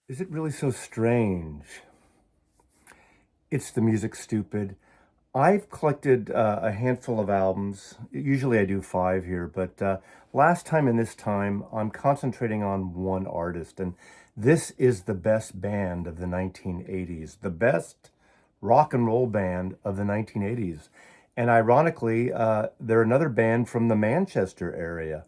Is it really so strange? It's the music stupid. I've collected a handful of albums. Usually I do five here, but last time and this time I'm concentrating on one artist, and this is the best band of the 1980s, the best rock and roll band of the 1980s. And ironically, they're another band from the Manchester area.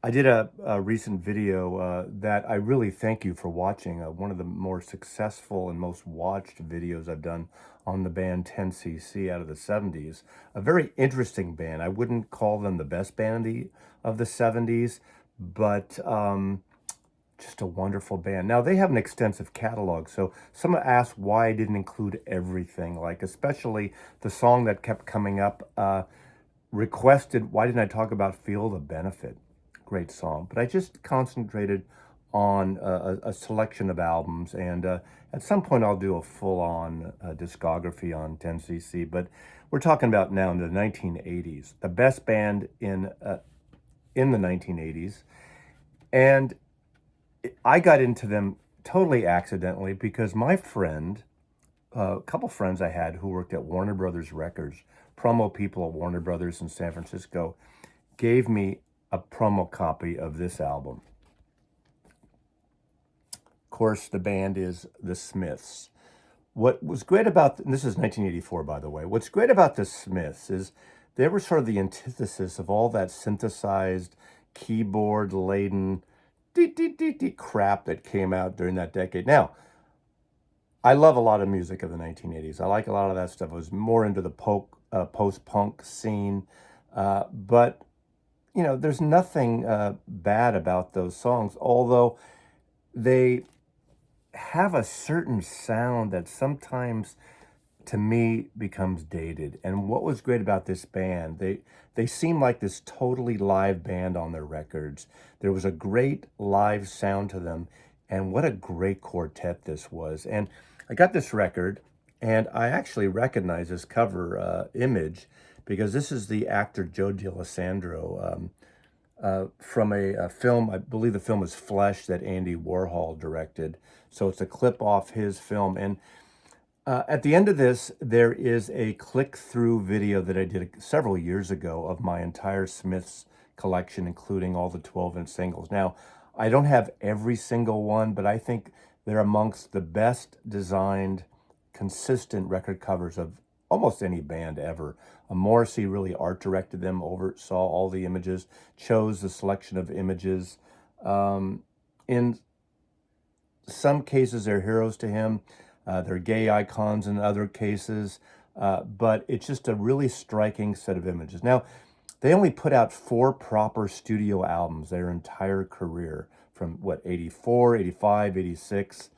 I did a recent video that I really thank you for watching. One of the more successful and most watched videos I've done on the band 10cc out of the 70s. A very interesting band. I wouldn't call them the best band of the 70s, but just a wonderful band. Now, they have an extensive catalog, so someone asked why I didn't include everything, like especially the song that kept coming up, requested, why didn't I talk about Feel the Benefit? Great song. But I just concentrated on a selection of albums, and at some point I'll do a full-on discography on 10cc, but we're talking about now in the 1980s, the best band in the 1980s. And I got into them totally accidentally because my friend, a couple friends I had who worked at Warner Brothers Records, promo people at Warner Brothers in San Francisco, gave me a promo copy of this album. Of course, the band is The Smiths. What was great about, and this is 1984, by the way, what's great about The Smiths is they were sort of the antithesis of all that synthesized, keyboard-laden crap that came out during that decade. Now, I love a lot of music of the 1980s. I like a lot of that stuff. I was more into the post-punk scene, but there's nothing bad about those songs, although they have a certain sound that sometimes, to me, becomes dated. And what was great about this band, they seem like this totally live band on their records. There was a great live sound to them, and what a great quartet this was. And I got this record, and I actually recognize this cover image because this is the actor Joe D'Alessandro from a film. I believe the film is Flesh that Andy Warhol directed. So it's a clip off his film. And at the end of this, there is a click-through video that I did several years ago of my entire Smiths collection, including all the 12-inch singles. Now, I don't have every single one, but I think they're amongst the best designed, consistent record covers of almost any band ever. Morrissey really art directed them, oversaw all the images, chose the selection of images. In some cases, they're heroes to him. They're gay icons in other cases, but it's just a really striking set of images. Now, they only put out four proper studio albums their entire career from what, 84, 85, 86,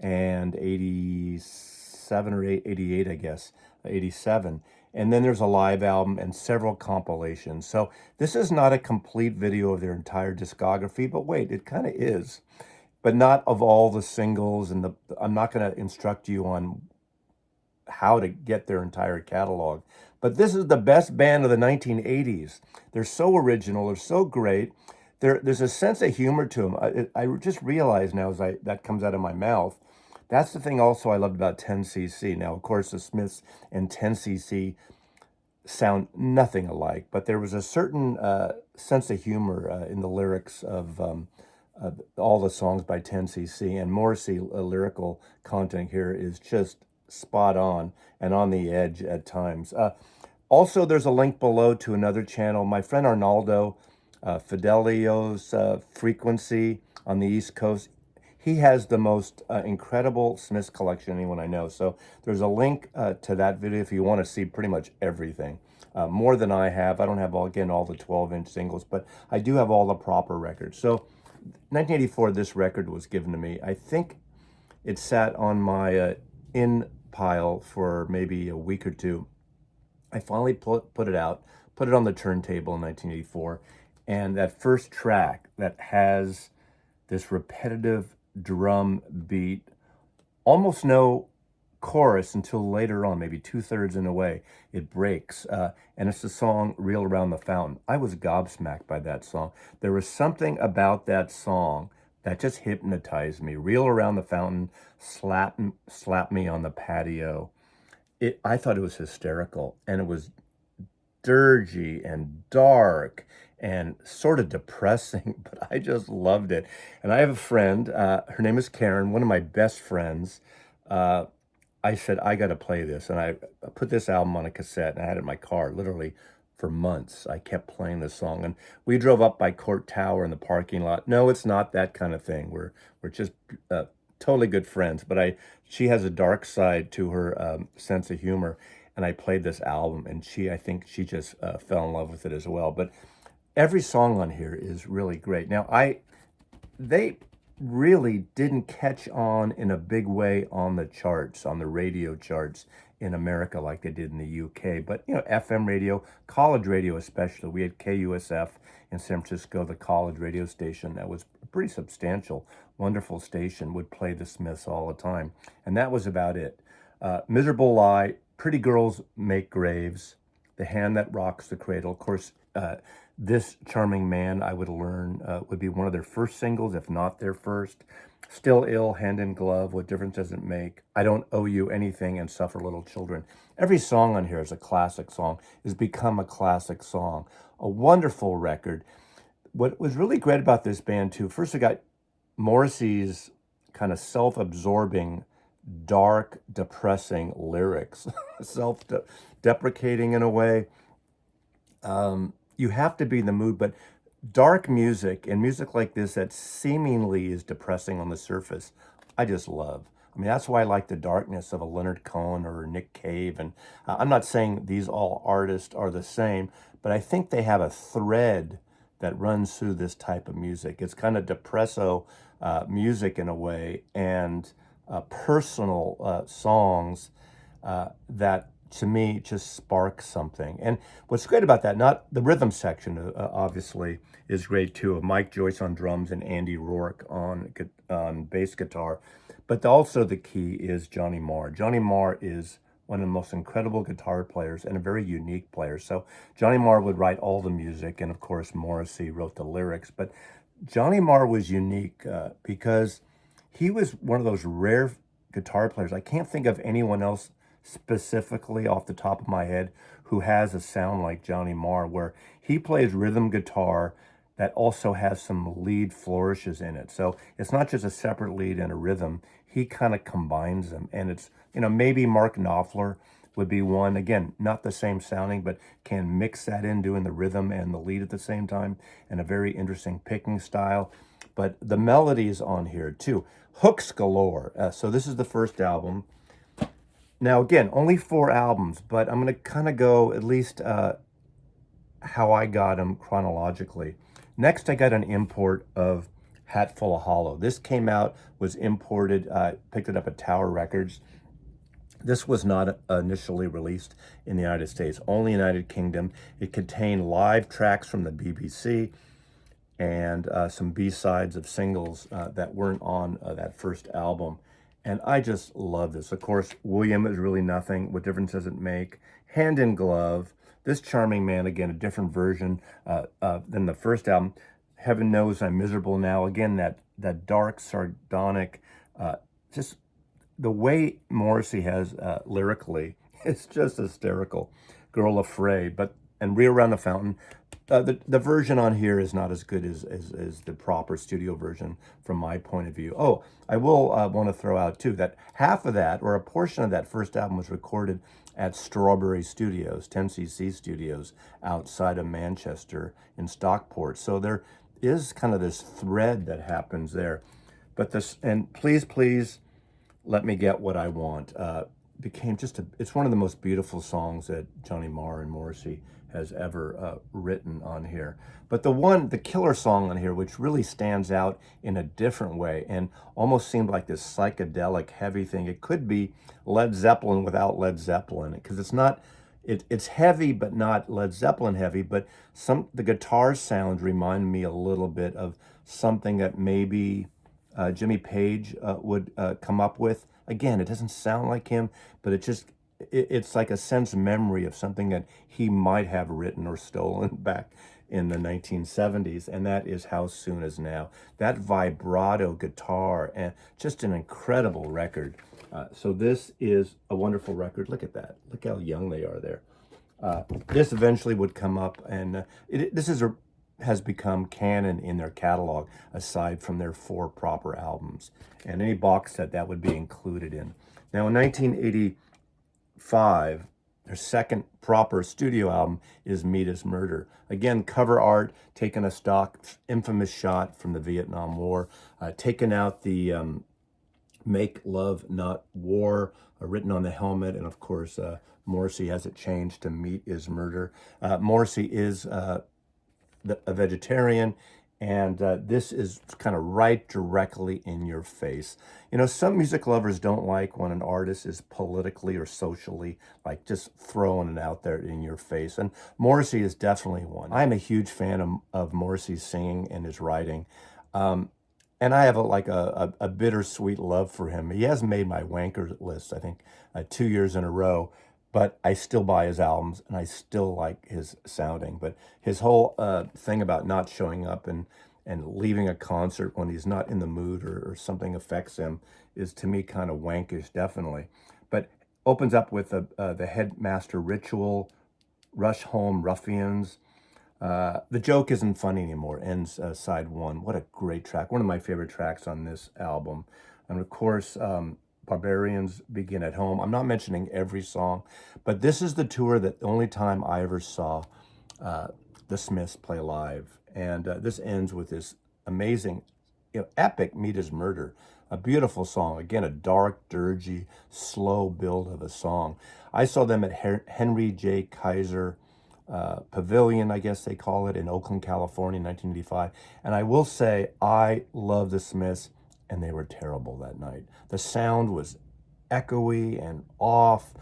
and 87 or 88, I guess, 87. And then there's a live album and several compilations. So this is not a complete video of their entire discography, but wait, it kind of is. But not of all the singles, and I'm not going to instruct you on how to get their entire catalog. But this is the best band of the 1980s. They're so original. They're so great. There's a sense of humor to them. I just realized now as that comes out of my mouth. That's the thing also I loved about 10cc. Now, of course, the Smiths and 10cc sound nothing alike, but there was a certain sense of humor in the lyrics of all the songs by 10cc, and Morrissey lyrical content here is just spot on and on the edge at times. Also, there's a link below to another channel. My friend Arnaldo, Fidelio's Frequency on the East Coast, he has the most incredible Smiths collection anyone I know. So there's a link to that video if you want to see pretty much everything. More than I have. I don't have, all the 12-inch singles, but I do have all the proper records. So 1984, this record was given to me. I think it sat on my in pile for maybe a week or two. I finally put it out, put it on the turntable in 1984, and that first track that has this repetitive drum beat, almost no chorus until later on, maybe two-thirds in a way, it breaks. And it's the song Reel Around the Fountain. I was gobsmacked by that song. There was something about that song that just hypnotized me. Reel around the fountain, slap me on the patio. I thought it was hysterical, and it was dirgy and dark and sort of depressing, but I just loved it. And I have a friend, her name is Karen, one of my best friends. Uh, I said, I got to play this. And I put this album on a cassette and I had it in my car literally for months. I kept playing this song. And we drove up by Court Tower in the parking lot. No, it's not that kind of thing. We're just totally good friends. But she has a dark side to her sense of humor. And I played this album and I think she just fell in love with it as well. But every song on here is really great. Now, they really didn't catch on in a big way on the charts, on the radio charts in America like they did in the UK. But, FM radio, college radio especially. We had KUSF in San Francisco, the college radio station that was a pretty substantial, wonderful station, would play the Smiths all the time. And that was about it. Miserable Lie, Pretty Girls Make Graves, The Hand That Rocks the Cradle. Of course, This Charming Man, I would learn, would be one of their first singles, if not their first. Still Ill, Hand in Glove, What Difference Does It Make? I Don't Owe You Anything, and Suffer Little Children. Every song on here is a classic song, has become a classic song. A wonderful record. What was really great about this band, too, first I got Morrissey's kind of self-absorbing, dark, depressing lyrics, self-deprecating in a way. You have to be in the mood, but dark music and music like this that seemingly is depressing on the surface, I just love. I mean, that's why I like the darkness of a Leonard Cohen or a Nick Cave. And I'm not saying these all artists are the same, but I think they have a thread that runs through this type of music. It's kind of depresso music in a way, and personal songs that to me just spark something. And what's great about that, not the rhythm section, obviously, is great too, of Mike Joyce on drums and Andy Rourke on bass guitar, but also the key is Johnny Marr. Johnny Marr is one of the most incredible guitar players and a very unique player. So Johnny Marr would write all the music, and of course Morrissey wrote the lyrics, but Johnny Marr was unique because he was one of those rare guitar players. I can't think of anyone else specifically off the top of my head who has a sound like Johnny Marr, where he plays rhythm guitar that also has some lead flourishes in it. So it's not just a separate lead and a rhythm. He kind of combines them. And it's, maybe Mark Knopfler would be one. Again, not the same sounding, but can mix that in, doing the rhythm and the lead at the same time, and a very interesting picking style. But the melodies on here too. Hooks galore. So this is the first album. Now, again, only 4 albums, but I'm going to kind of go at least how I got them chronologically. Next, I got an import of Hatful of Hollow. This came out, was imported, picked it up at Tower Records. This was not initially released in the United States, only United Kingdom. It contained live tracks from the BBC and some B-sides of singles that weren't on that first album. And I just love this. Of course, William is Really Nothing. What Difference Does It Make? Hand in Glove. This Charming Man, again, a different version than the first album. Heaven Knows I'm Miserable Now. Again, that dark, sardonic, just the way Morrissey has lyrically, it's just hysterical. Girl Afraid, and Reel Around the Fountain. The version on here is not as good as the proper studio version from my point of view. Oh, I will want to throw out too that half of that, or a portion of that first album, was recorded at Strawberry Studios, 10cc Studios, outside of Manchester in Stockport. So there is kind of this thread that happens there. But and Please Let Me Get What I Want became it's one of the most beautiful songs that Johnny Marr and Morrissey has ever written on here. But the killer song on here, which really stands out in a different way and almost seemed like this psychedelic heavy thing. It could be Led Zeppelin without Led Zeppelin, because it's not, it's heavy but not Led Zeppelin heavy, but the guitar sounds remind me a little bit of something that maybe Jimmy Page would come up with. Again, it doesn't sound like him, but it's like a sense memory of something that he might have written or stolen back in the 1970s, and that is How Soon Is Now. That vibrato guitar, and just an incredible record. So this is a wonderful record. Look at that. Look how young they are there. This eventually would come up, and has become canon in their catalog, aside from their 4 proper albums. And any box set that would be included in. Now, in 1985, their second proper studio album is Meat is Murder. Again, cover art, taking a stock, infamous shot from the Vietnam War, taking out the Make Love Not War written on the helmet, and of course, Morrissey has it changed to Meat is Murder. Morrissey is a vegetarian, and this is kind of right directly in your face. You know, some music lovers don't like when an artist is politically or socially like just throwing it out there in your face, and Morrissey is definitely one. I'm a huge fan of Morrissey's singing and his writing. And I have a bittersweet love for him. He has made my wanker list, I think, 2 years in a row, but I still buy his albums and I still like his sounding. But his whole thing about not showing up and leaving a concert when he's not in the mood or something affects him is, to me, kind of wankish, definitely. But opens up with the Headmaster Ritual, Rush Home Ruffians. The Joke Isn't Funny Anymore ends side 1. What a great track. One of my favorite tracks on this album. And of course, Barbarians Begin at Home. I'm not mentioning every song, but this is the tour that the only time I ever saw the Smiths play live. And this ends with this amazing, epic Meat is Murder. A beautiful song. Again, a dark, dirgy, slow build of a song. I saw them at Henry J. Kaiser Pavilion, I guess they call it, in Oakland, California, in 1985. And I will say, I love the Smiths, and they were terrible that night. The sound was echoey and off.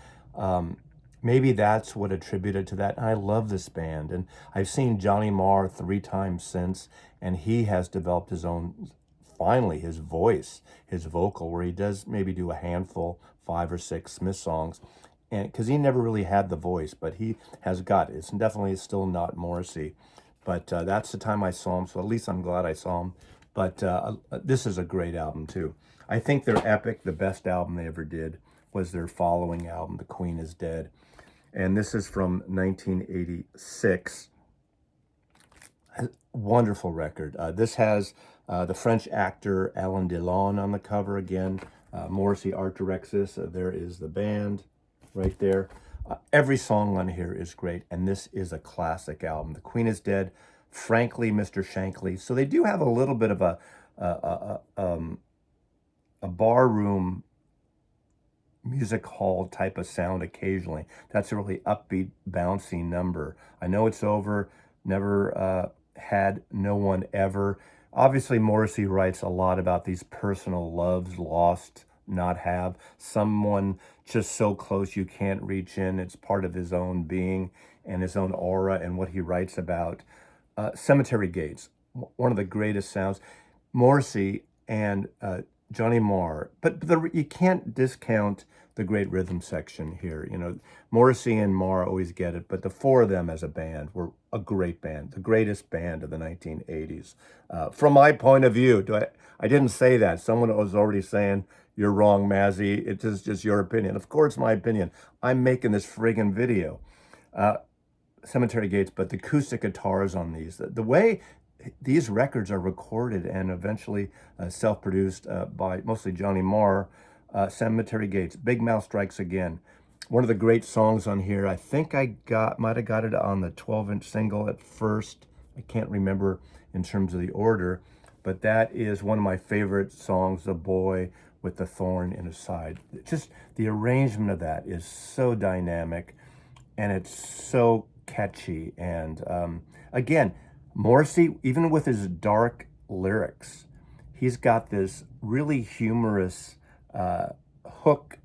Maybe that's what attributed to that. And I love this band. And I've seen Johnny Marr 3 times since, and he has developed his own, finally, his voice, his vocal, where he does maybe do a handful, 5 or 6 Smith songs. And because he never really had the voice, but he has got it. It's definitely still not Morrissey. But that's the time I saw him, so at least I'm glad I saw him. But this is a great album, too. I think their epic, the best album they ever did, was their following album, The Queen is Dead. And this is from 1986. Wonderful record. This has the French actor Alain Delon on the cover again. Morrissey art directs this. There is the band right there. Every song on here is great, and this is a classic album. The Queen is Dead, Frankly, Mr. Shankly. So they do have a little bit of a bar room music hall type of sound occasionally. That's a really upbeat, bouncy number. I Know It's Over, Never Had, No One Ever. Obviously, Morrissey writes a lot about these personal loves, lost, not have. Someone just so close you can't reach in. It's part of his own being and his own aura and what he writes about. Cemetery Gates, one of the greatest sounds. Morrissey and Johnny Marr, but you can't discount the great rhythm section here. You know, Morrissey and Marr always get it, but the 4 of them as a band were a great band, the greatest band of the 1980s. From my point of view, I didn't say that. Someone was already saying, you're wrong, Mazzy. It is just your opinion. Of course, my opinion. I'm making this friggin' video. Cemetery Gates, but the acoustic guitars on these, the way these records are recorded and eventually self-produced by mostly Johnny Marr, Cemetery Gates, Big Mouth Strikes Again. One of the great songs on here. I think I might have got it on the 12-inch single at first. I can't remember in terms of the order, but that is one of my favorite songs, The Boy with the Thorn in His Side. Just the arrangement of that is so dynamic, and it's so catchy. And again, Morrissey, even with his dark lyrics, he's got this really humorous hook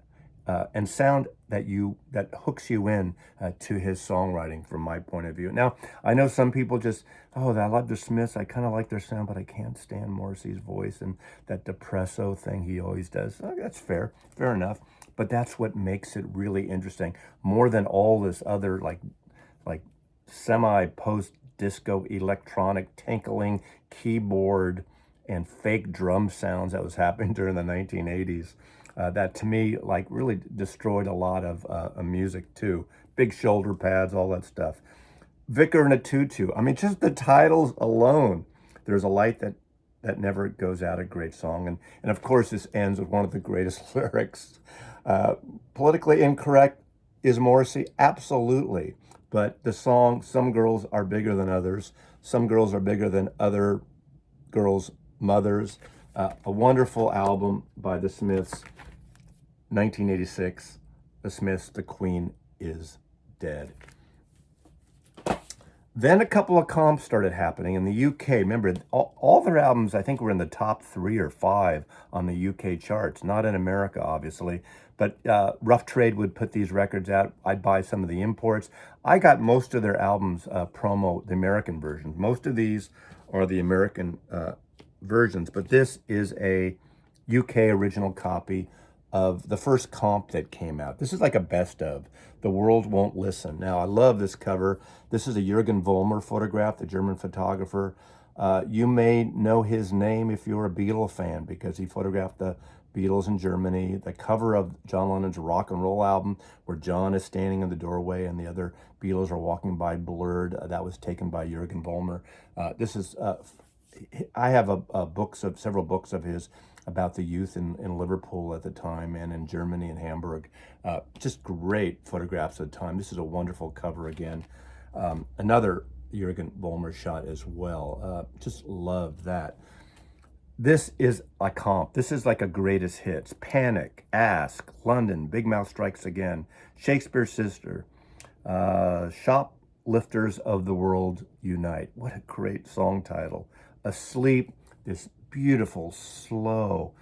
and sound that hooks you in to his songwriting, from my point of view. Now, I know some people just, I love the Smiths, I kind of like their sound, but I can't stand Morrissey's voice and that depresso thing he always does. That's fair enough. But that's what makes it really interesting, more than all this other like semi-post disco, electronic, tinkling, keyboard, and fake drum sounds that was happening during the 1980s. That to me, like, really destroyed a lot of music too. Big shoulder pads, all that stuff. Vicar in a Tutu. I mean, just the titles alone. There's a light that never goes out, a great song. And of course, this ends with one of the greatest lyrics. Politically incorrect is Morrissey? Absolutely. But the song, some girls are bigger than others. Some girls are bigger than other girls' mothers. A wonderful album by the Smiths, 1986. The Smiths, The Queen is Dead. Then a couple of comps started happening in the UK. Remember, all their albums, I think, were in the top 3 or 5 on the UK charts. Not in America, obviously. But Rough Trade would put these records out. I'd buy some of the imports. I got most of their albums promo, the American versions. Most of these are the American versions. But this is a UK original copy of the first comp that came out. This is like a best of. The World Won't Listen. Now, I love this cover. This is a Jürgen Vollmer photograph, the German photographer. You may know his name if you're a Beatle fan because he photographed the Beatles in Germany. The cover of John Lennon's rock and roll album where John is standing in the doorway and the other Beatles are walking by blurred. That was taken by Jürgen Vollmer. This is, I have several books of his about the youth in Liverpool at the time and in Germany and Hamburg. Just great photographs of the time. This is a wonderful cover again. Another Jürgen Vollmer shot as well. Just love that. This is a comp. This is like a greatest hits. Panic, Ask, London, Big Mouth Strikes Again, Shakespeare's Sister, Shoplifters of the World Unite. What a great song title. Asleep, this beautiful, slow.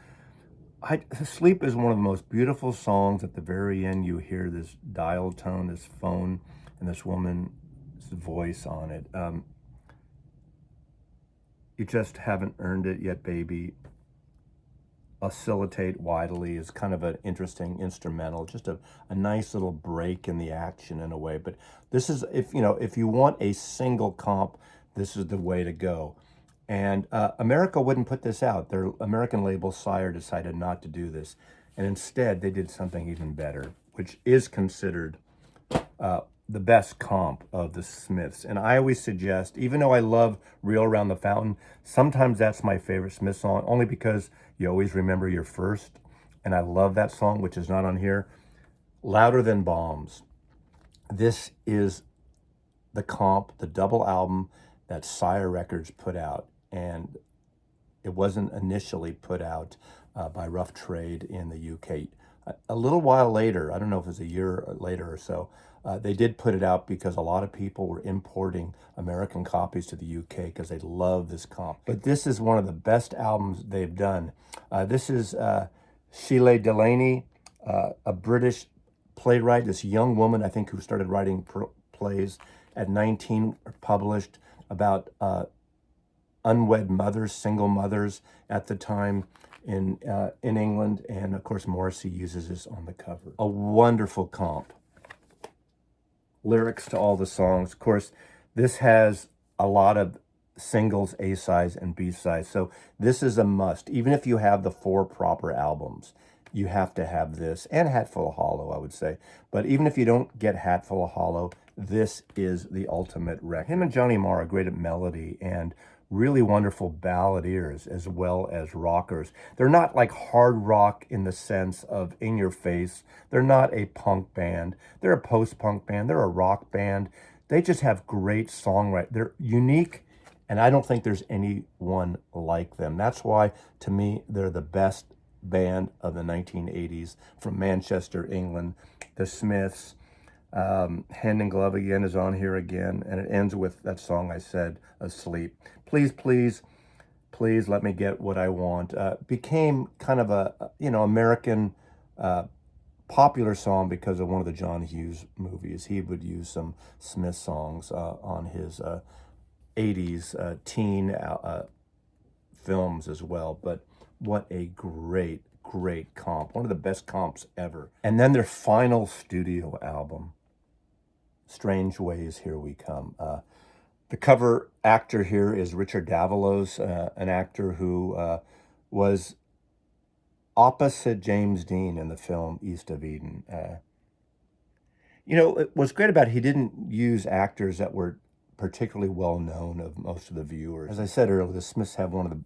Sleep is one of the most beautiful songs. At the very end, you hear this dial tone, this phone, and this woman's voice on it. You just haven't earned it yet, baby. Oscillate widely is kind of an interesting instrumental, just a nice little break in the action in a way. But this is, if you want a single comp, this is the way to go. And America wouldn't put this out. Their American label, Sire, decided not to do this. And instead, they did something even better, which is considered the best comp of the Smiths. And I always suggest, even though I love Reel Around the Fountain, sometimes that's my favorite Smith song, only because you always remember your first. And I love that song, which is not on here. Louder Than Bombs. This is the comp, the double album that Sire Records put out. And it wasn't initially put out by Rough Trade in the UK. A little while later, I don't know if it was a year later or so, they did put it out because a lot of people were importing American copies to the UK because they love this comp. But this is one of the best albums they've done. This is Sheila Delaney, a British playwright, this young woman, I think, who started writing plays at 19, published about unwed mothers, single mothers at the time in England. And of course, Morrissey uses this on the cover. A wonderful comp. Lyrics to all the songs. Of course, this has a lot of singles, A-sides, and B-sides. So this is a must. Even if you have the 4 proper albums, you have to have this. And Hatful of Hollow, I would say. But even if you don't get Hatful of Hollow, this is the ultimate record. Him and Johnny Marr are great at melody and really wonderful balladeers as well as rockers. They're not like hard rock in the sense of in your face. They're not a punk band. They're a post-punk band. They're a rock band. They just have great songwriting. They're unique, and I don't think there's anyone like them. That's why, to me, they're the best band of the 1980s from Manchester, England. The Smiths. Hand in Glove again is on here again, and it ends with that song I said, Asleep. Please, please, please let me get what I want. Became kind of a, American popular song because of one of the John Hughes movies. He would use some Smith songs on his 80s teen films as well. But what a great comp. One of the best comps ever. And then their final studio album, Strangeways, Here We Come. The cover actor here is Richard Davalos, an actor who was opposite James Dean in the film East of Eden. What's great about it, he didn't use actors that were particularly well known of most of the viewers. As I said earlier, the Smiths have one of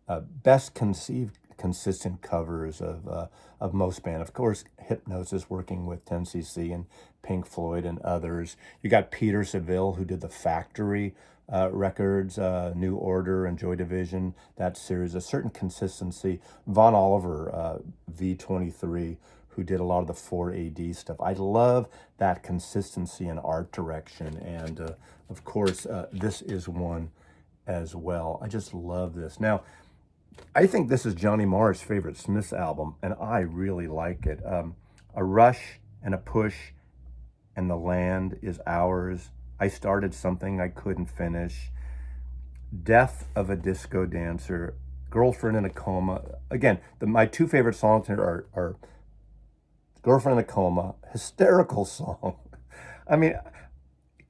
the best conceived consistent covers of most bands. Of course, Hypnosis working with 10cc and Pink Floyd and others. You got Peter Seville, who did the Factory records, New Order and Joy Division, that series, a certain consistency. Von Oliver, V23, who did a lot of the 4AD stuff. I love that consistency in art direction. And of course, this is one as well. I just love this. Now, I think this is Johnny Marr's favorite Smiths album, and I really like it. A rush and a push, and the land is ours. I started something I couldn't finish. Death of a disco dancer. Girlfriend in a coma. Again, my two favorite songs here are Girlfriend in a Coma, hysterical song. I mean,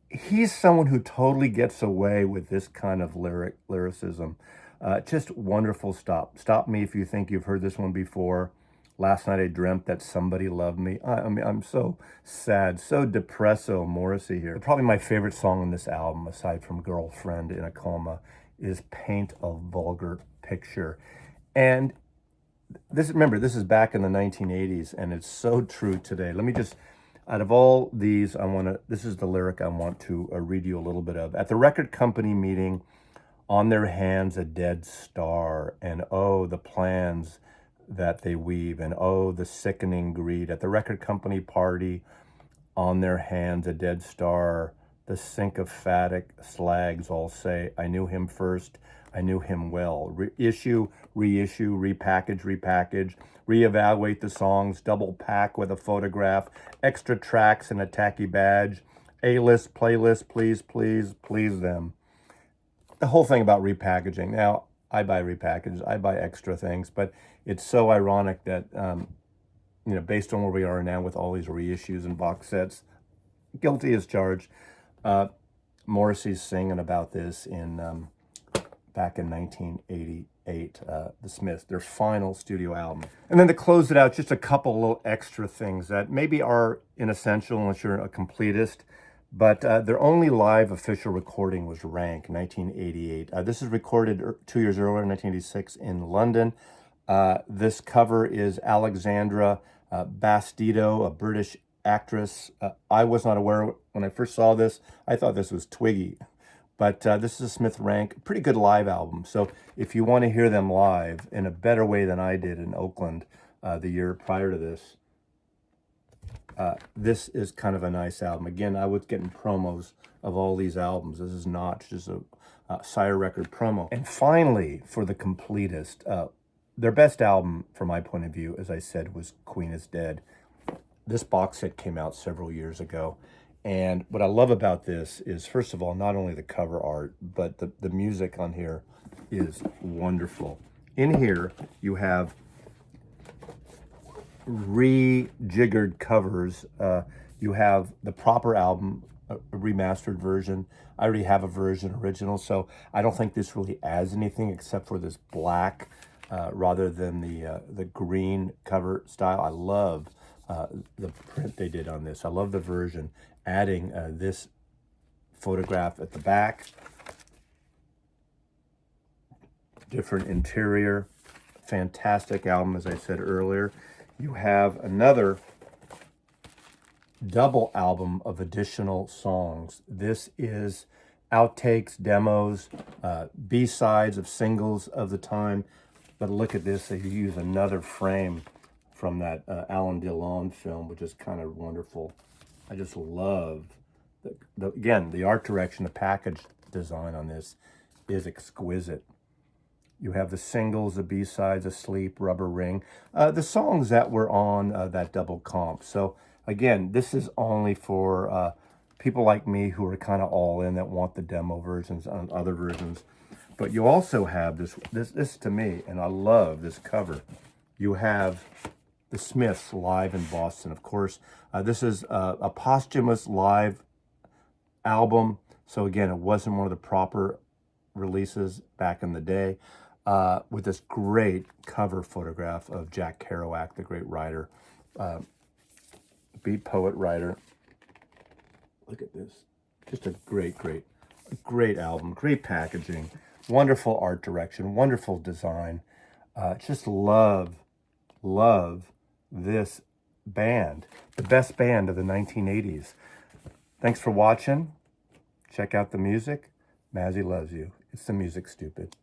he's someone who totally gets away with this kind of lyricism. Just wonderful. Stop me if you think you've heard this one before. Last night I dreamt that somebody loved me. I mean, I'm so sad, so depresso Morrissey here. Probably my favorite song on this album, aside from Girlfriend in a Coma, is Paint a Vulgar Picture. And remember, this is back in the 1980s, and it's so true today. Let me just, out of all these, this is the lyric I want to read you a little bit of. At the record company meeting, on their hands a dead star, and oh, the plans that they weave, and oh, the sickening greed. At the record company party, on their hands a dead star, the sycophantic slags all say, I knew him first, I knew him well. Reissue, repackage, reevaluate the songs, double pack with a photograph, extra tracks and a tacky badge, A-list, playlist, please them. The whole thing about repackaging. Now, I buy repackages, I buy extra things, but it's so ironic that, based on where we are now with all these reissues and box sets, guilty as charged. Morrissey's singing about this back in 1988, The Smiths, their final studio album. And then to close it out, just a couple little extra things that maybe are inessential unless you're a completist, but their only live official recording was Rank, 1988. This is recorded 2 years earlier, 1986, in London. This cover is Alexandra Bastido, a British actress. I was not aware when I first saw this. I thought this was Twiggy. But this is a Smith Rank, pretty good live album. So if you want to hear them live in a better way than I did in Oakland the year prior to this, this is kind of a nice album. Again, I was getting promos of all these albums. This is not just a Sire record promo. And finally, for the completist, their best album, from my point of view, as I said, was Queen is Dead. This box set came out several years ago. And what I love about this is, first of all, not only the cover art, but the music on here is wonderful. In here, you have rejiggered covers. You have the proper album, a remastered version. I already have a version original, so I don't think this really adds anything except for this black rather than the green cover style. I love the print they did on this. I love the version, adding this photograph at the back. Different interior. Fantastic album, as I said earlier. You have another double album of additional songs. This is outtakes, demos, B-sides of singles of the time. But look at this, they use another frame from that Alain Delon film, which is kind of wonderful. I just love, again, the art direction, the package design on this is exquisite. You have the singles, the B-sides, Asleep, Rubber Ring, the songs that were on that double comp. So again, this is only for people like me who are kind of all in, that want the demo versions on other versions. But you also have this to me, and I love this cover. You have the Smiths live in Boston. Of course, this is a posthumous live album, So again, it wasn't one of the proper releases back in the day, with this great cover photograph of Jack Kerouac, the great writer, beat poet writer. Look at this. Just a great album, great packaging, wonderful art direction, wonderful design. Just love this band, the best band of the 1980s. Thanks for watching. Check out the music. Mazzy loves you. It's the music, stupid.